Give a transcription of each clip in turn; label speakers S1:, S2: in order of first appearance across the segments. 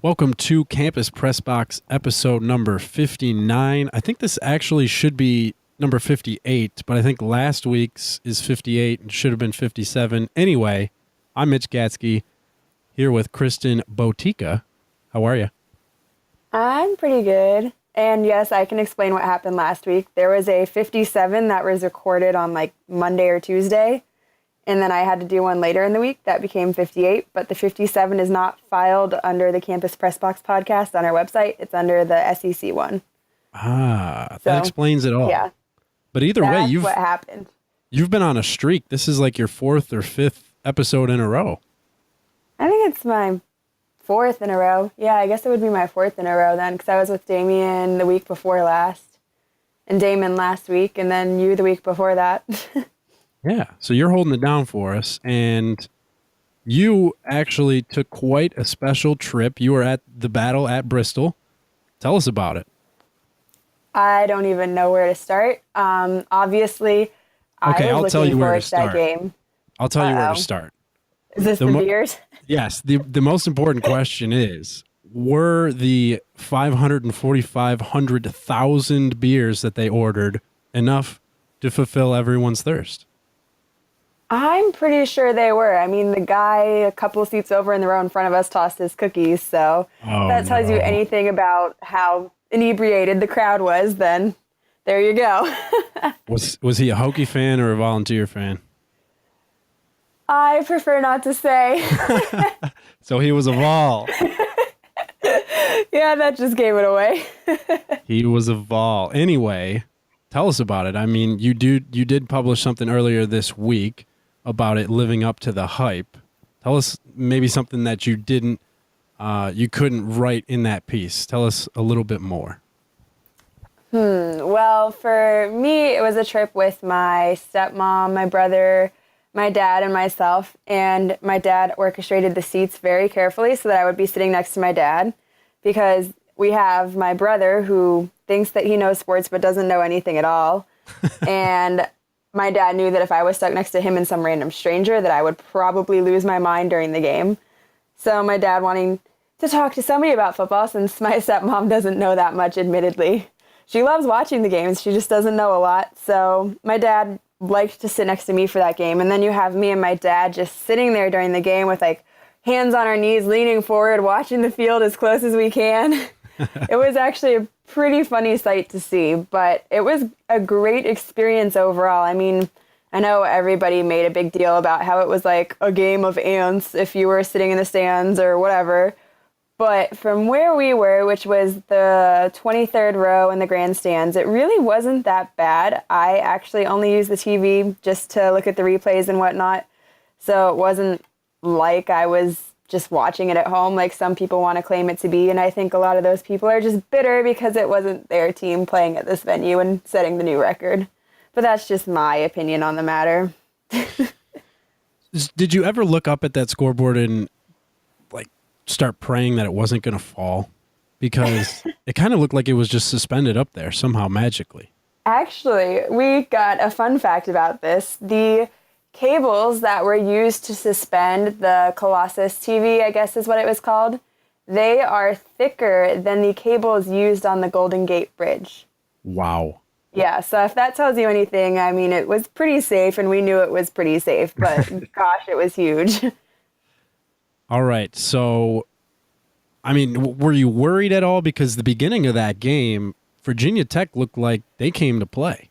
S1: Welcome to Campus Pressbox episode number 59. I think this actually should be number 58, but I think last week's is 58 and should have been 57. Anyway, I'm Mitch Gatsky here with Kristen Botica. How are you?
S2: I'm pretty good. And yes, I can explain what happened last week. There was a 57 that was recorded on like Monday or Tuesday. And then I had to do one later in the week that became 58. But the 57 is not filed under the Campus Pressbox podcast on our website. It's under the SEC one.
S1: That explains it all.
S2: Yeah.
S1: But either way,
S2: what happened.
S1: You've been on a streak. This is like your fourth or fifth episode in a row.
S2: I think it's my fourth in a row. Yeah, I guess it would be my fourth in a row then, because I was with Damien the week before last, and Damon last week, and then you the week before that.
S1: Yeah, so you're holding it down for us, and you actually took quite a special trip. You were at the battle at Bristol. Tell us about it.
S2: I don't even know where to start. Obviously,
S1: Okay,
S2: I was looking forward to that
S1: start.
S2: game.
S1: I'll tell you where to start.
S2: Is this the beers?
S1: Yes, the most important question is, were the 545,000 beers that they ordered enough to fulfill everyone's thirst?
S2: I'm pretty sure they were. I mean, the guy a couple of seats over in the row in front of us tossed his cookies, so that tells you anything about how inebriated the crowd was, then there you go.
S1: Was he a Hokie fan or a Volunteer fan?
S2: I prefer not to say.
S1: So he was a Vol.
S2: Yeah, that just gave it away.
S1: He was a Vol. Anyway, tell us about it. I mean, you did publish something earlier this week about it living up to the hype. Tell us maybe something that you couldn't write in that piece. Tell us a little bit more.
S2: Well, for me, it was a trip with my stepmom, my brother, my dad, and myself. And my dad orchestrated the seats very carefully so that I would be sitting next to my dad, because we have my brother who thinks that he knows sports but doesn't know anything at all. And my dad knew that if I was stuck next to him and some random stranger, that I would probably lose my mind during the game. So my dad wanting to talk to somebody about football, since my stepmom doesn't know that much, admittedly. She loves watching the games. She just doesn't know a lot. So my dad liked to sit next to me for that game. And then you have me and my dad just sitting there during the game with like hands on our knees, leaning forward, watching the field as close as we can. It was actually a pretty funny sight to see, but it was a great experience overall. I mean, I know everybody made a big deal about how it was like a game of ants if you were sitting in the stands or whatever. But from where we were, which was the 23rd row in the grandstands, it really wasn't that bad. I actually only used the TV just to look at the replays and whatnot. So it wasn't like I was just watching it at home like some people want to claim it to be. And I think a lot of those people are just bitter because it wasn't their team playing at this venue and setting the new record. But that's just my opinion on the matter.
S1: Did you ever look up at that scoreboard and like start praying that it wasn't going to fall? Because it kind of looked like it was just suspended up there somehow magically.
S2: Actually, we got a fun fact about this. The cables that were used to suspend the Colossus TV, I guess is what it was called, they are thicker than the cables used on the Golden Gate Bridge.
S1: Wow.
S2: Yeah, so if that tells you anything, I mean, it was pretty safe, and we knew it was pretty safe, but gosh, it was huge.
S1: All right, so, I mean, were you worried at all? Because the beginning of that game, Virginia Tech looked like they came to play.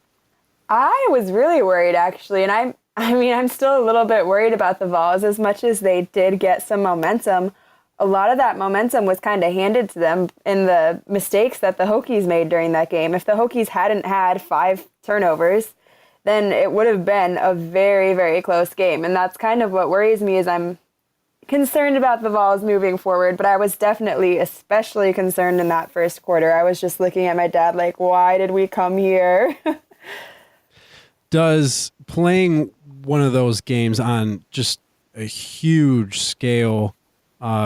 S2: I was really worried, actually, and I'm still a little bit worried about the Vols. As much as they did get some momentum, a lot of that momentum was kind of handed to them in the mistakes that the Hokies made during that game. If the Hokies hadn't had 5 turnovers, then it would have been a very, very close game. And that's kind of what worries me, is I'm concerned about the Vols moving forward, but I was definitely especially concerned in that first quarter. I was just looking at my dad like, why did we come here?
S1: Does playing one of those games on just a huge scale,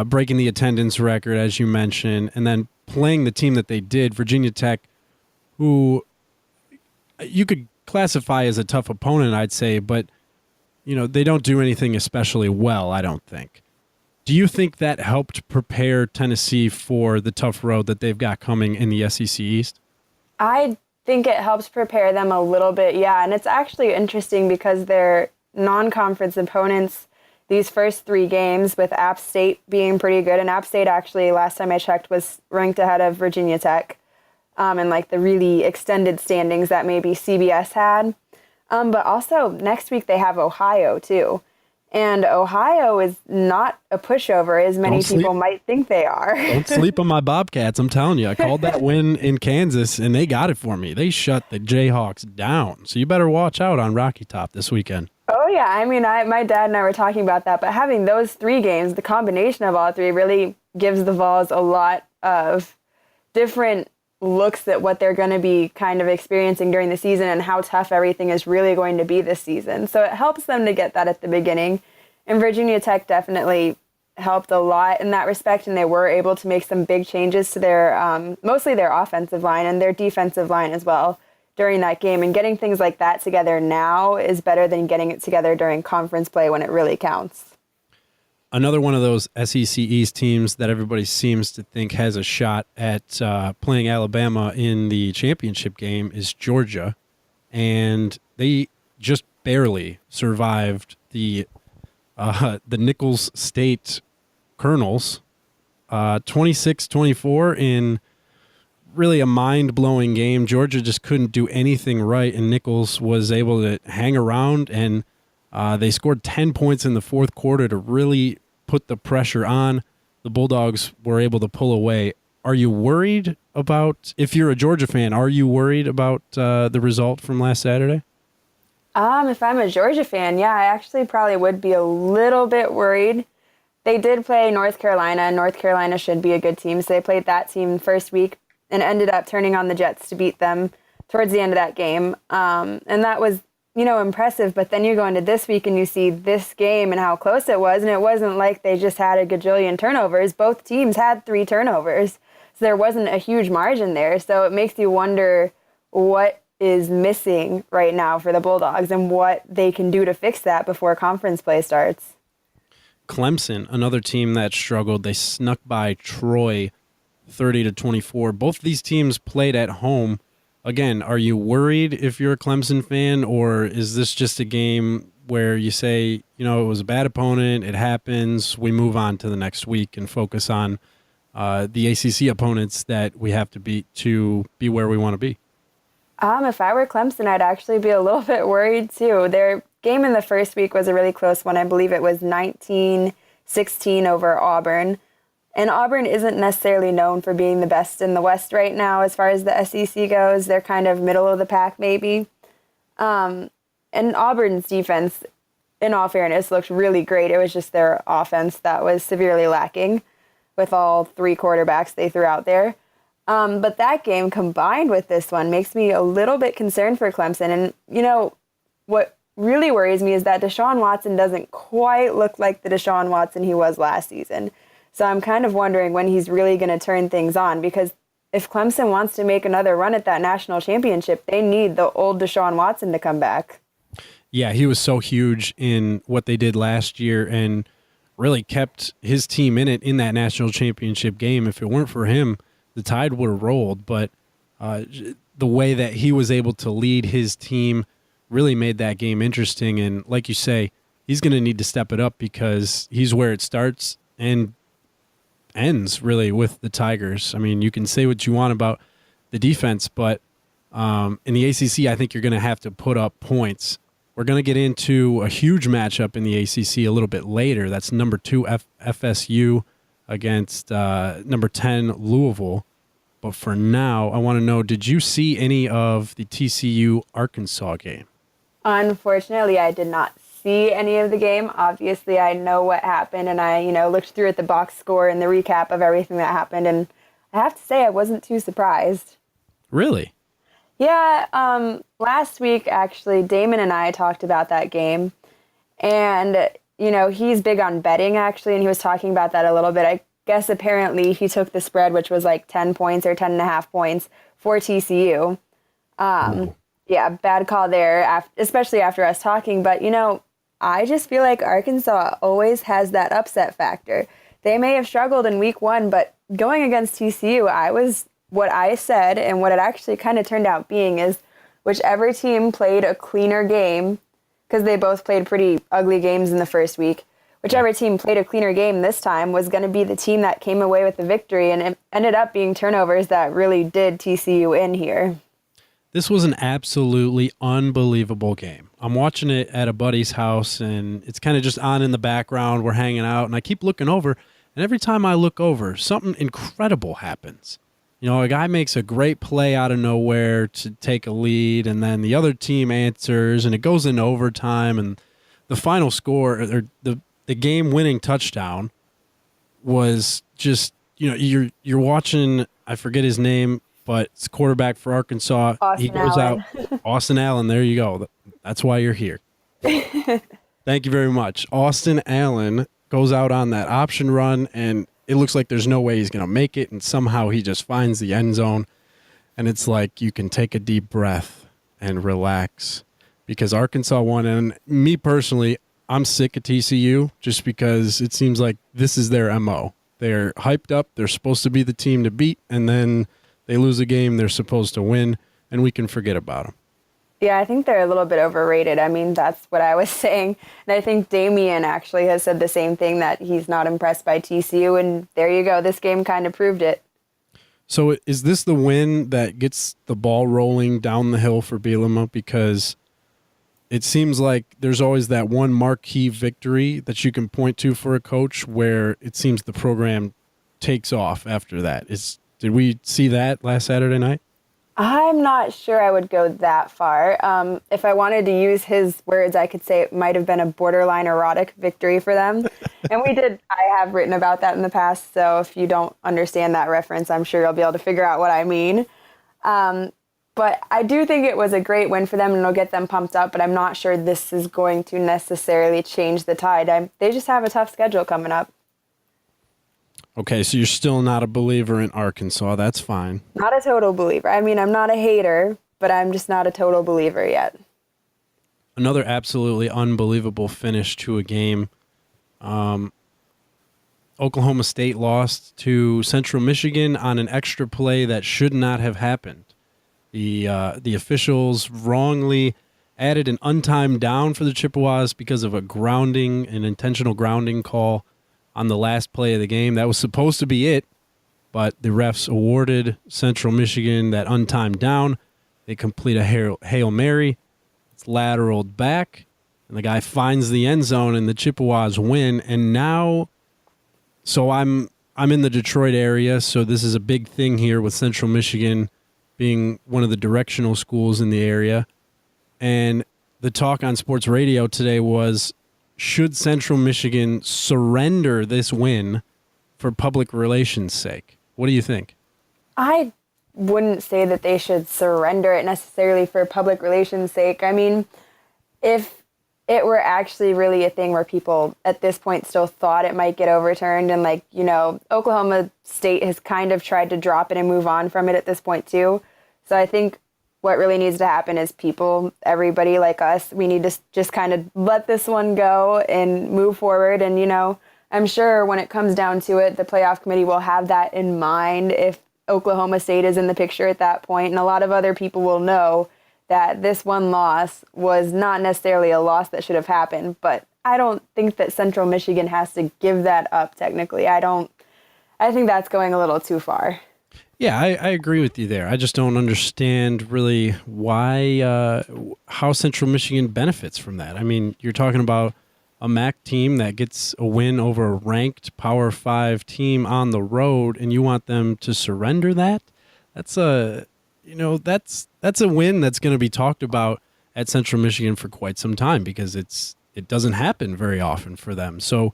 S1: breaking the attendance record, as you mentioned, and then playing the team that they did, Virginia Tech, who you could classify as a tough opponent, I'd say, but you know, they don't do anything especially well, I don't think. Do you think that helped prepare Tennessee for the tough road that they've got coming in the SEC East?
S2: I think it helps prepare them a little bit, yeah. And it's actually interesting because their non-conference opponents, these first 3 games with App State being pretty good, and App State actually, last time I checked, was ranked ahead of Virginia Tech in like the really extended standings that maybe CBS had. But also next week they have Ohio too. And Ohio is not a pushover as many people might think they are.
S1: Don't sleep on my Bobcats. I'm telling you, I called that win in Kansas, and they got it for me. They shut the Jayhawks down. So you better watch out on Rocky Top this weekend.
S2: Oh, yeah. I mean, my dad and I were talking about that. But having those 3 games, the combination of all 3 really gives the Vols a lot of different looks at what they're going to be kind of experiencing during the season and how tough everything is really going to be this season. So it helps them to get that at the beginning. And Virginia Tech definitely helped a lot in that respect, and they were able to make some big changes to their, mostly their offensive line and their defensive line as well during that game. And getting things like that together now is better than getting it together during conference play when it really counts.
S1: Another one of those SEC East teams that everybody seems to think has a shot at playing Alabama in the championship game is Georgia, and they just barely survived the Nichols State Colonels, 26-24 in really a mind-blowing game. Georgia just couldn't do anything right, and Nichols was able to hang around, and they scored 10 points in the fourth quarter to really put the pressure on. The Bulldogs were able to pull away. Are you worried about, if you're a Georgia fan, are you worried about the result from last Saturday?
S2: If I'm a Georgia fan, yeah, I actually probably would be a little bit worried. They did play North Carolina, and North Carolina should be a good team, so they played that team first week and ended up turning on the Jets to beat them towards the end of that game. And that was, impressive, but then you go into this week and you see this game and how close it was, and it wasn't like they just had a gajillion turnovers. Both teams had 3 turnovers, so there wasn't a huge margin there. So it makes you wonder what is missing right now for the Bulldogs and what they can do to fix that before conference play starts.
S1: Clemson, another team that struggled, they snuck by Troy 30-24. Both these teams played at home. Again, are you worried if you're a Clemson fan, or is this just a game where you say, it was a bad opponent, it happens, we move on to the next week and focus on the ACC opponents that we have to beat to be where we want to be?
S2: If I were Clemson, I'd actually be a little bit worried too. Their game in the first week was a really close one. I believe it was 19-16 over Auburn. And Auburn isn't necessarily known for being the best in the West right now as far as the SEC goes. They're kind of middle of the pack maybe. And Auburn's defense, in all fairness, looked really great. It was just their offense that was severely lacking with all 3 quarterbacks they threw out there. But that game combined with this one makes me a little bit concerned for Clemson. And, what really worries me is that Deshaun Watson doesn't quite look like the Deshaun Watson he was last season. So I'm kind of wondering when he's really going to turn things on, because if Clemson wants to make another run at that national championship, they need the old Deshaun Watson to come back.
S1: Yeah, he was so huge in what they did last year and really kept his team in it in that national championship game. If it weren't for him, the tide would have rolled. But the way that he was able to lead his team really made that game interesting. And like you say, he's going to need to step it up because he's where it starts and ends really with the Tigers. I mean, you can say what you want about the defense, but in the ACC, I think you're going to have to put up points. We're going to get into a huge matchup in the ACC a little bit later. That's number 2 FSU against number 10 Louisville. But for now, I want to know, did you see any of the TCU-Arkansas game?
S2: Unfortunately, I did not see any of the game. Obviously, I know what happened, and I, looked through at the box score and the recap of everything that happened, and I have to say I wasn't too surprised.
S1: Really?
S2: Yeah, last week, actually, Damon and I talked about that game, and, he's big on betting, actually, and he was talking about that a little bit. I guess apparently he took the spread, which was like 10 points or 10.5 points for TCU. Yeah, bad call there, especially after us talking. But, I just feel like Arkansas always has that upset factor. They may have struggled in week 1, but going against TCU, what I said and what it actually kind of turned out being is whichever team played a cleaner game, because they both played pretty ugly games in the first week, whichever team played a cleaner game this time was going to be the team that came away with the victory, and it ended up being turnovers that really did TCU in here.
S1: This was an absolutely unbelievable game. I'm watching it at a buddy's house, and it's kind of just on in the background. We're hanging out, and I keep looking over, and every time I look over, something incredible happens. A guy makes a great play out of nowhere to take a lead, and then the other team answers, and it goes into overtime, and the final score, or the game-winning touchdown, was just, you're watching, I forget his name, but it's quarterback for Arkansas. He goes out. Austin Allen, there you go. That's why you're here. Thank you very much. Austin Allen goes out on that option run, and it looks like there's no way he's going to make it, and somehow he just finds the end zone. And it's like you can take a deep breath and relax because Arkansas won. And me personally, I'm sick of TCU just because it seems like this is their MO. They're hyped up. They're supposed to be the team to beat, and then they lose a game they're supposed to win, and we can forget about them.
S2: Yeah, I think they're a little bit overrated. I mean, that's what I was saying. And I think Damian actually has said the same thing, that he's not impressed by TCU, and there you go. This game kind of proved it.
S1: So is this the win that gets the ball rolling down the hill for Bielema? Because it seems like there's always that one marquee victory that you can point to for a coach where it seems the program takes off after that. Did we see that last Saturday night?
S2: I'm not sure I would go that far. If I wanted to use his words, I could say it might have been a borderline erotic victory for them. And I have written about that in the past, so if you don't understand that reference, I'm sure you'll be able to figure out what I mean. But I do think it was a great win for them, and it'll get them pumped up, but I'm not sure this is going to necessarily change the tide. They just have a tough schedule coming up.
S1: Okay, so you're still not a believer in Arkansas. That's fine.
S2: Not a total believer. I mean, I'm not a hater, but I'm just not a total believer yet.
S1: Another absolutely unbelievable finish to a game. Oklahoma State lost to Central Michigan on an extra play that should not have happened. The officials wrongly added an untimed down for the Chippewas because of an intentional grounding call on the last play of the game. That was supposed to be it, but the refs awarded Central Michigan that untimed down. They complete a Hail Mary. It's lateraled back, and the guy finds the end zone, and the Chippewas win. And now, so I'm in the Detroit area, so this is a big thing here with Central Michigan being one of the directional schools in the area. And the talk on sports radio today was, should Central Michigan surrender this win for public relations' sake? What do you think? I
S2: wouldn't say that they should surrender it necessarily for public relations' sake. I mean, if it were actually really a thing where people at this point still thought it might get overturned, and Oklahoma State has kind of tried to drop it and move on from it at this point too. So I think what really needs to happen is everybody like us, we need to just kind of let this one go and move forward. And, I'm sure when it comes down to it, the playoff committee will have that in mind if Oklahoma State is in the picture at that point. And a lot of other people will know that this one loss was not necessarily a loss that should have happened. But I don't think that Central Michigan has to give that up technically. I think that's going a little too far.
S1: Yeah, I agree with you there. I just don't understand really why, how Central Michigan benefits from that. I mean, you're talking about a MAC team that gets a win over a ranked Power 5 team on the road, and you want them to surrender that? That's a win that's going to be talked about at Central Michigan for quite some time because it doesn't happen very often for them. So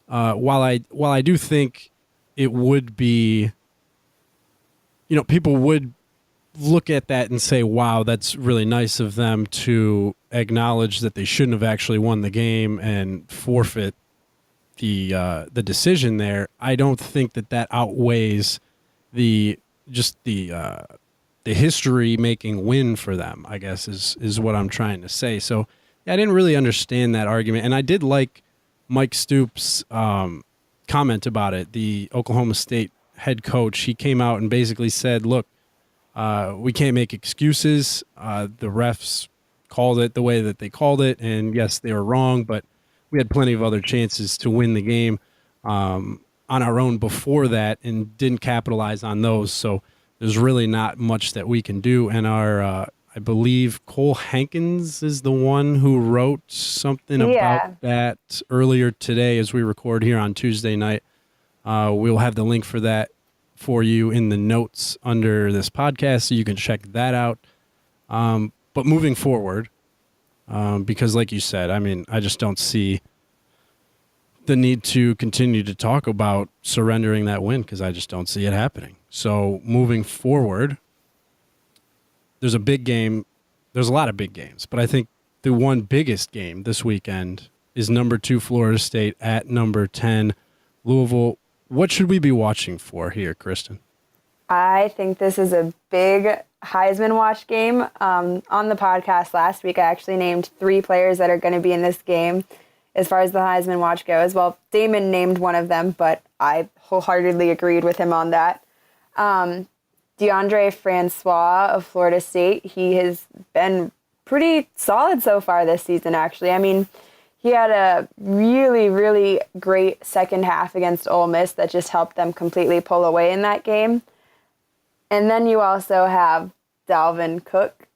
S1: while I do think it would be, people would look at that and say, wow, that's really nice of them to acknowledge that they shouldn't have actually won the game and forfeit the decision there. I don't think that outweighs the history making win for them, I guess is what I'm trying to say. So I didn't really understand that argument. And I did like Mike Stoops' comment about it. The Oklahoma State head coach, he came out and basically said, look, we can't make excuses. The refs called it the way that they called it. And yes, they were wrong, but we had plenty of other chances to win the game on our own before that and didn't capitalize on those. So there's really not much that we can do. And our, I believe Cole Hankins is the one who wrote something about that earlier today as we record here on Tuesday night. We'll have the link for that for you in the notes under this podcast, so you can check that out. But moving forward, because like you said, I mean, I just don't see the need to continue to talk about surrendering that win because I just don't see it happening. So moving forward, there's a big game. There's a lot of big games, but I think the one biggest game this weekend is number 2 Florida State at number 10 Louisville. What should we be watching for here, Kristen?
S2: I think this is a big Heisman watch game. On the podcast last week, I actually named 3 players that are going to be in this game as far as the Heisman watch goes. Well, Damon named one of them, but I wholeheartedly agreed with him on that. DeAndre Francois of Florida State, he has been pretty solid so far this season, actually. I mean, he had a really, really great second half against Ole Miss that just helped them completely pull away in that game. And then you also have Dalvin Cook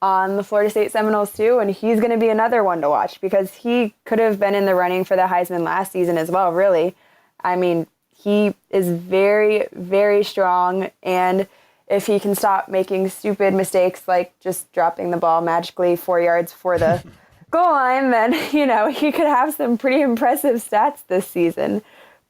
S2: on the Florida State Seminoles too, and he's going to be another one to watch because he could have been in the running for the Heisman last season as well, really. I mean, he is very, very strong, and if he can stop making stupid mistakes like just dropping the ball magically 4 yards before the goal line, then, you know, he could have some pretty impressive stats this season.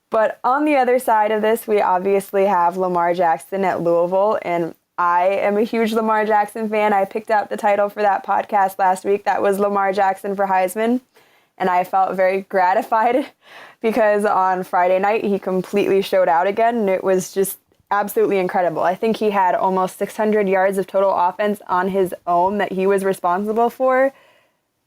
S2: But on the other side of this, we obviously have Lamar Jackson at Louisville, and I am a huge Lamar Jackson fan. I picked out the title for that podcast last week. That was Lamar Jackson for Heisman, and I felt very gratified because on Friday night he completely showed out again, and it was just absolutely incredible. I think he had almost 600 yards of total offense on his own that he was responsible for.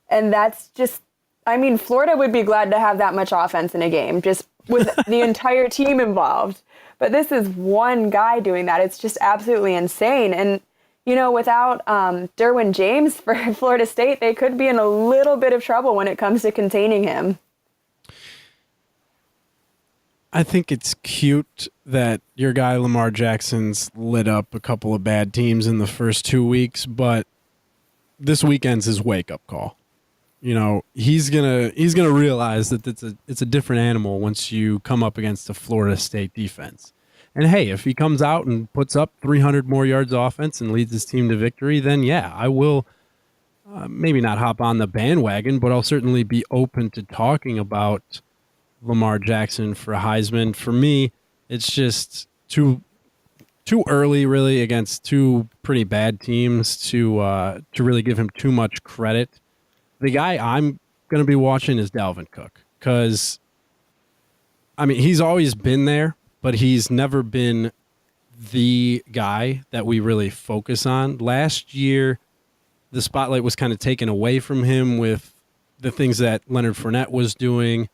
S2: And that's just, I mean, Florida would be glad to have that much offense in a game, just with the entire team involved. But this is one guy doing that. It's just absolutely insane. And, you know, without Derwin James for Florida State, they could be in a little bit of trouble when it comes to containing him.
S1: I think it's cute that your guy Lamar Jackson's lit up a couple of bad teams in the first 2 weeks, but this weekend's his wake-up call. You know, he's gonna realize that it's a different animal once you come up against a Florida State defense. And hey, if he comes out and puts up 300 more yards of offense and leads his team to victory, then yeah, I will maybe not hop on the bandwagon, but I'll certainly be open to talking about Lamar Jackson for Heisman. For me, it's just too early, really, against 2 pretty bad teams to really give him too much credit. The guy I'm going to be watching is Dalvin Cook because, I mean, he's always been there, but he's never been the guy that we really focus on. Last year, the spotlight was kind of taken away from him with the things that Leonard Fournette was doing,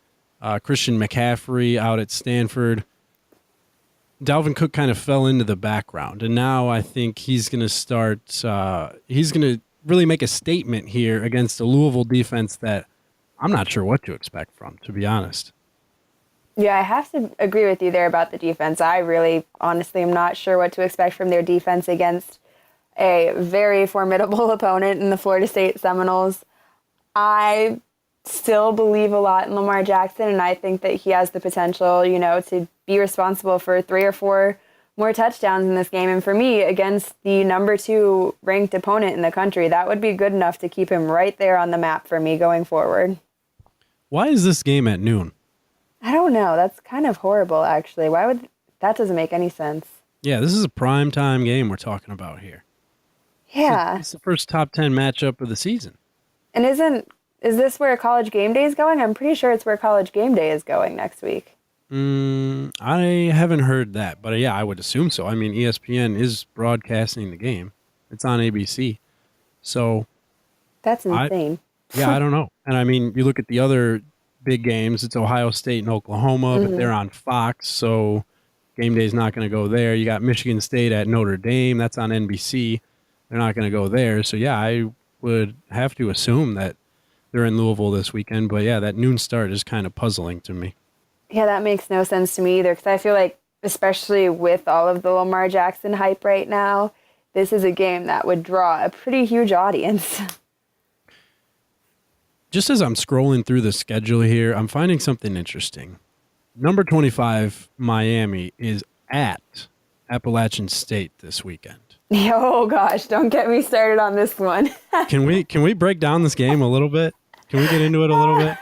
S1: Christian McCaffrey out at Stanford. Dalvin Cook kind of fell into the background, and now I think he's going to start he's going to really make a statement here against a Louisville defense that I'm not sure what to expect from, to be honest.
S2: Yeah, I have to agree with you there about the defense. I really, honestly, am not sure what to expect from their defense against a very formidable opponent in the Florida State Seminoles. I still believe a lot in Lamar Jackson, and I think that he has the potential, you know, to be responsible for 3 or 4 more touchdowns in this game. And for me, against the number 2 ranked opponent in the country, that would be good enough to keep him right there on the map for me going forward.
S1: Why is this game at noon?
S2: I don't know. That's kind of horrible, actually. Why would that doesn't make any sense.
S1: Yeah, this is a primetime game we're talking about here.
S2: Yeah.
S1: It's the first top 10 matchup of the season.
S2: And is this where College Game Day is going? I'm pretty sure it's where College Game Day is going next week.
S1: I haven't heard that, but yeah, I would assume so. I mean, ESPN is broadcasting the game. It's on ABC. So
S2: that's insane.
S1: Yeah, I don't know. And I mean, you look at the other big games, it's Ohio State and Oklahoma, but they're on Fox, so game day's not going to go there. You got Michigan State at Notre Dame, that's on NBC. They're not going to go there. So yeah, I would have to assume that they're in Louisville this weekend, but yeah, that noon start is kind of puzzling to me.
S2: Yeah, that makes no sense to me either because I feel like, especially with all of the Lamar Jackson hype right now, this is a game that would draw a pretty huge audience.
S1: Just as I'm scrolling through the schedule here, I'm finding something interesting. Number 25, Miami, is at Appalachian State this weekend.
S2: Oh gosh, don't get me started on this one.
S1: Can we break down this game a little bit? Can we get into it a little bit?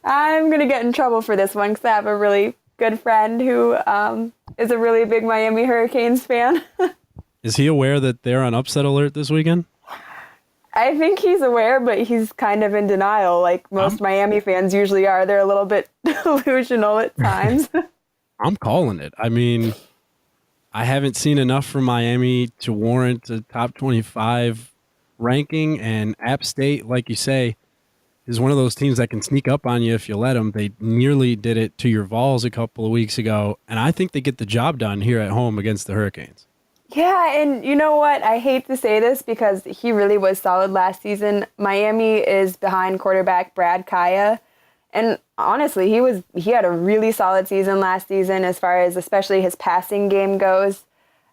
S2: I'm going to get in trouble for this one because I have a really good friend who is a really big Miami Hurricanes fan.
S1: Is he aware that they're on upset alert this weekend?
S2: I think he's aware, but he's kind of in denial, like most Miami fans usually are. They're a little bit delusional at times.
S1: I'm calling it. I mean, I haven't seen enough from Miami to warrant a top 25 ranking, and App State, like you say, is one of those teams that can sneak up on you if you let them. They nearly did it to your Vols a couple of weeks ago, and I think they get the job done here at home against the Hurricanes.
S2: Yeah, and you know what? I hate to say this because he really was solid last season. Miami is behind quarterback Brad Kaya, and honestly, he had a really solid season last season as far as especially his passing game goes.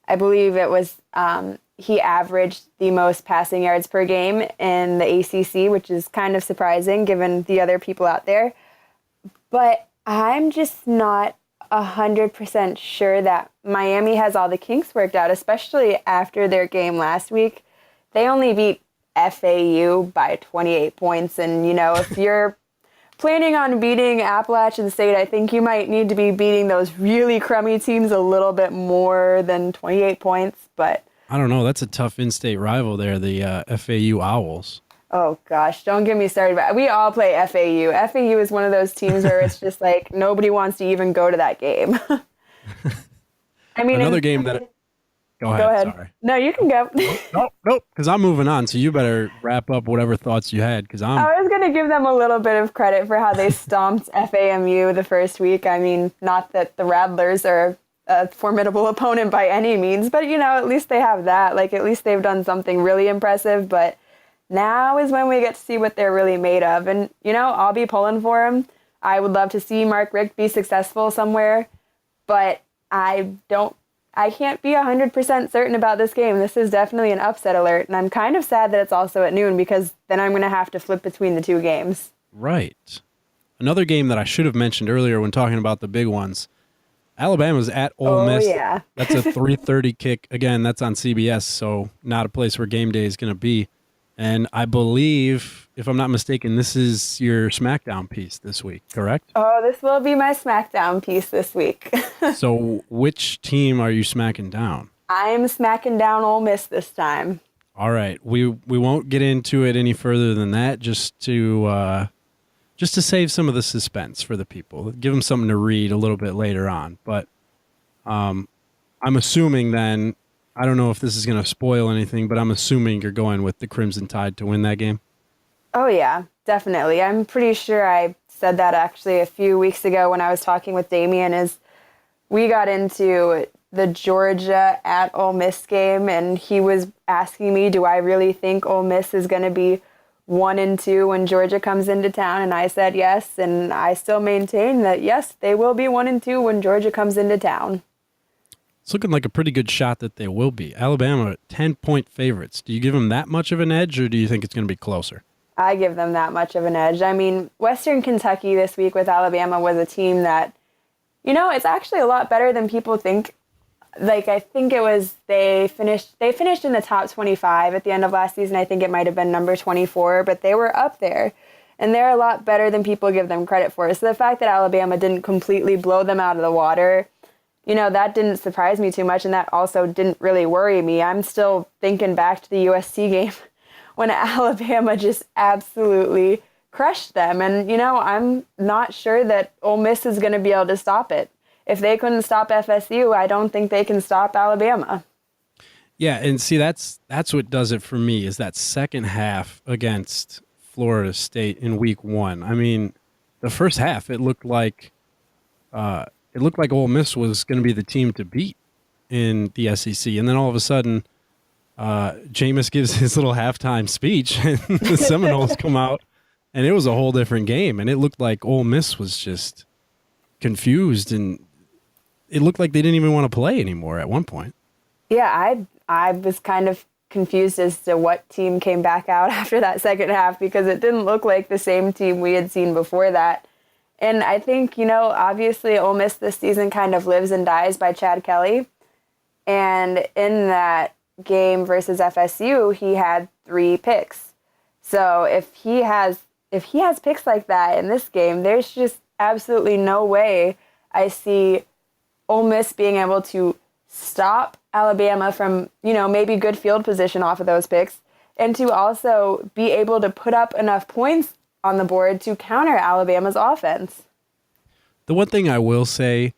S2: I believe it was he averaged the most passing yards per game in the ACC, which is kind of surprising given the other people out there. But I'm just not 100% sure that Miami has all the kinks worked out, especially after their game last week. They only beat FAU by 28 points. And, you know, if you're planning on beating Appalachian State, I think you might need to be beating those really crummy teams a little bit more than 28 points. But
S1: I don't know. That's a tough in-state rival there, the FAU Owls.
S2: oh, gosh, don't get me started. But we all play FAU. FAU is one of those teams where it's just like nobody wants to even go to that game. I mean,
S1: another game that... Go ahead. Sorry.
S2: No, you can go.
S1: Nope, because I'm moving on. So you better wrap up whatever thoughts you had, because
S2: I was going to give them a little bit of credit for how they stomped FAMU the first week. I mean, not that the Rattlers are a formidable opponent by any means, but, you know, at least they have that. Like, at least they've done something really impressive, but now is when we get to see what they're really made of. And, you know, I'll be pulling for them. I would love to see Mark Richt be successful somewhere, but I can't be 100% certain about this game. This is definitely an upset alert, and I'm kind of sad that it's also at noon because then I'm going to have to flip between the two games.
S1: Right. Another game that I should have mentioned earlier when talking about the big ones, Alabama's at Ole Miss.
S2: Yeah.
S1: That's a 3:30 kick. Again, that's on CBS, so not a place where game day is going to be. And I believe, if I'm not mistaken, this is your SmackDown piece this week, correct?
S2: Oh, this will be my SmackDown piece this week.
S1: So which team are you smacking down?
S2: I'm smacking down Ole Miss this time.
S1: All right. We won't get into it any further than that, just to save some of the suspense for the people. Give them something to read a little bit later on. But I'm assuming then, I don't know if this is going to spoil anything, but I'm assuming you're going with the Crimson Tide to win that game.
S2: Oh, yeah, definitely. I'm pretty sure I said that actually a few weeks ago when I was talking with Damien, is we got into the Georgia at Ole Miss game, and he was asking me, do I really think Ole Miss is going to be 1-2 when Georgia comes into town? And I said yes, and I still maintain that, yes, they will be 1-2 when Georgia comes into town.
S1: It's looking like a pretty good shot that they will be. Alabama, 10-point favorites. Do you give them that much of an edge, or do you think it's going to be closer?
S2: I give them that much of an edge. I mean, Western Kentucky this week with Alabama was a team that, you know, it's actually a lot better than people think. Like, I think it was they finished in the top 25 at the end of last season. I think it might have been number 24, but they were up there. And they're a lot better than people give them credit for. So the fact that Alabama didn't completely blow them out of the water, you know, that didn't surprise me too much, and that also didn't really worry me. I'm still thinking back to the USC game when Alabama just absolutely crushed them. And, you know, I'm not sure that Ole Miss is going to be able to stop it. If they couldn't stop FSU, I don't think they can stop Alabama. Yeah,
S1: and see, that's what does it for me, is that second half against Florida State in week 1. I mean, the first half it looked like Ole Miss was going to be the team to beat in the SEC, and then all of a sudden, Jameis gives his little halftime speech, and the Seminoles come out, and it was a whole different game, and it looked like Ole Miss was just confused, and it looked like they didn't even want to play anymore at one point.
S2: Yeah, I was kind of confused as to what team came back out after that second half because it didn't look like the same team we had seen before that. And I think, obviously Ole Miss this season kind of lives and dies by Chad Kelly. And in that game versus FSU, he had 3 picks. So if he has picks like that in this game, there's just absolutely no way I see Ole Miss being able to stop Alabama from, maybe good field position off of those picks, and to also be able to put up enough points on the board to counter Alabama's offense.
S1: The one thing I will say,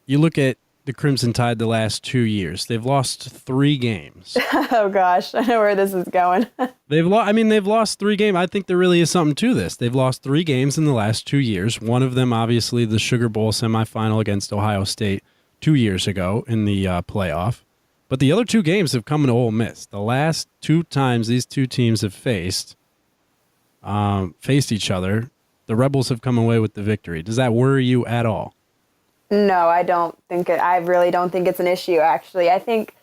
S1: you look at the Crimson Tide the last 2 years, they've lost 3 games.
S2: Oh gosh, I know where this is going.
S1: They've lost 3 games. I think there really is something to this. They've lost 3 games in the last 2 years. One of them, obviously, the Sugar Bowl semifinal against Ohio State 2 years ago in the playoff. But the other 2 games have come to Ole Miss. The last 2 times these 2 teams have faced each other, the Rebels have come away with the victory. Does that worry you at all?
S2: No, I don't think it. I really don't think it's an issue, actually. I think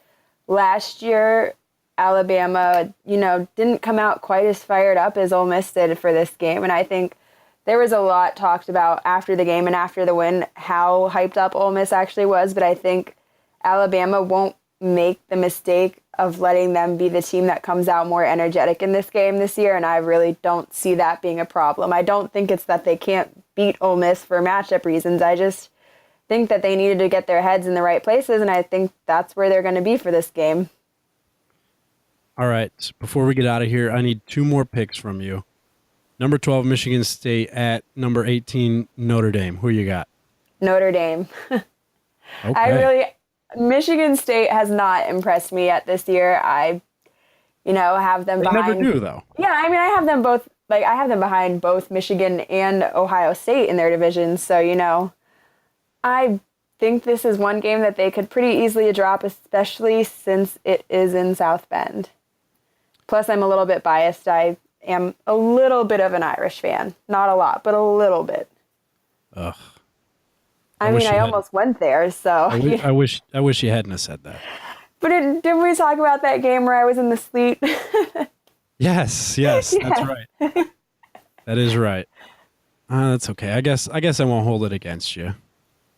S2: last year Alabama, didn't come out quite as fired up as Ole Miss did for this game. And I think there was a lot talked about after the game and after the win how hyped up Ole Miss actually was. But I think Alabama won't make the mistake of letting them be the team that comes out more energetic in this game this year. And I really don't see that being a problem. I don't think it's that they can't beat Ole Miss for matchup reasons. I just think that they needed to get their heads in the right places, and I think that's where they're going to be for this game.
S1: All right, before we get out of here, I need 2 more picks from you. Number 12, Michigan State at number 18, Notre Dame. Who you got?
S2: Notre Dame.
S1: Okay.
S2: Michigan State has not impressed me yet this year. I have them behind.
S1: They never do, though.
S2: Yeah, I mean, I have them both. I have them behind both Michigan and Ohio State in their division. So, I think this is one game that they could pretty easily drop, especially since it is in South Bend. Plus, I'm a little bit biased. I am a little bit of an Irish fan. Not a lot, but a little bit.
S1: Ugh.
S2: I almost went there, so.
S1: I wish you hadn't have said that.
S2: But didn't we talk about that game where I was in the sleet?
S1: Yes, that's right. That is right. That's okay. I guess I won't hold it against you.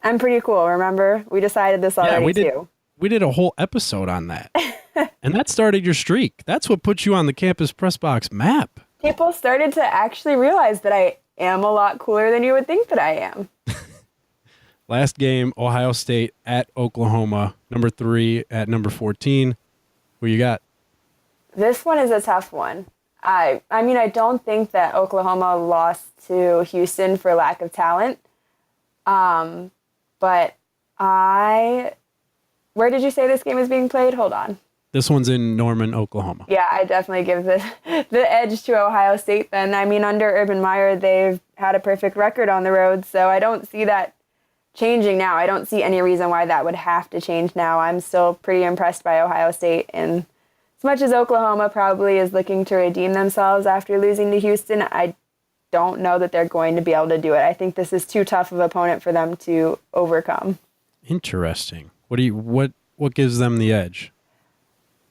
S2: I'm pretty cool, remember? We decided this already, too.
S1: We did a whole episode on that. And that started your streak. That's what put you on the Campus Pressbox map.
S2: People started to actually realize that I am a lot cooler than you would think that I am.
S1: Last game, Ohio State at Oklahoma, number 3 at number 14. Who you got?
S2: This one is a tough one. I don't think that Oklahoma lost to Houston for lack of talent. But where did you say this game is being played? Hold on.
S1: This one's in Norman, Oklahoma.
S2: Yeah, I definitely give the edge to Ohio State then. I mean, under Urban Meyer, they've had a perfect record on the road, so I don't see that changing now. I don't see any reason why that would have to change now. I'm still pretty impressed by Ohio State, and as much as Oklahoma probably is looking to redeem themselves after losing to Houston, I don't know that they're going to be able to do it. I think this is too tough of an opponent for them to overcome.
S1: Interesting. What gives them the edge?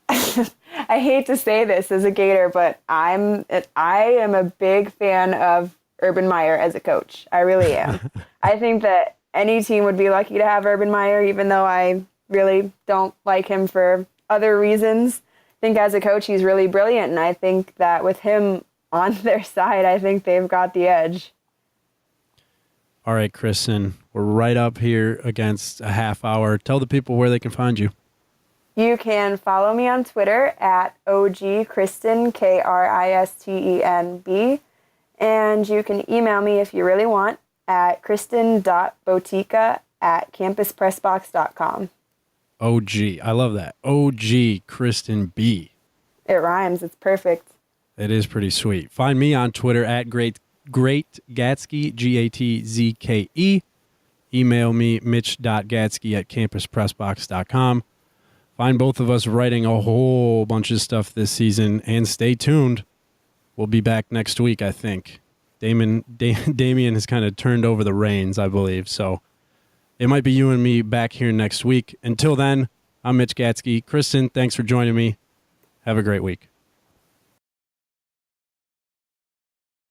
S2: I hate to say this as a Gator, but I am a big fan of Urban Meyer as a coach. I really am. I think that any team would be lucky to have Urban Meyer, even though I really don't like him for other reasons. I think as a coach, he's really brilliant, and I think that with him on their side, I think they've got the edge.
S1: All right, Kristen, we're right up here against a half hour. Tell the people where they can find you.
S2: You can follow me on Twitter at OGKristen, KRISTENB, and you can email me if you really want at kristen.botica@campuspressbox.com.
S1: OG. I love that. OG Kristen B.
S2: It rhymes. It's perfect.
S1: It is pretty sweet. Find me on Twitter at Great Gatsky, Gatzke. Email me, mitch.gatsky@campuspressbox.com. Find both of us writing a whole bunch of stuff this season, and stay tuned. We'll be back next week, I think. Damien has kind of turned over the reins, I believe. So it might be you and me back here next week. Until then, I'm Mitch Gatsky. Kristen, thanks for joining me. Have a great week.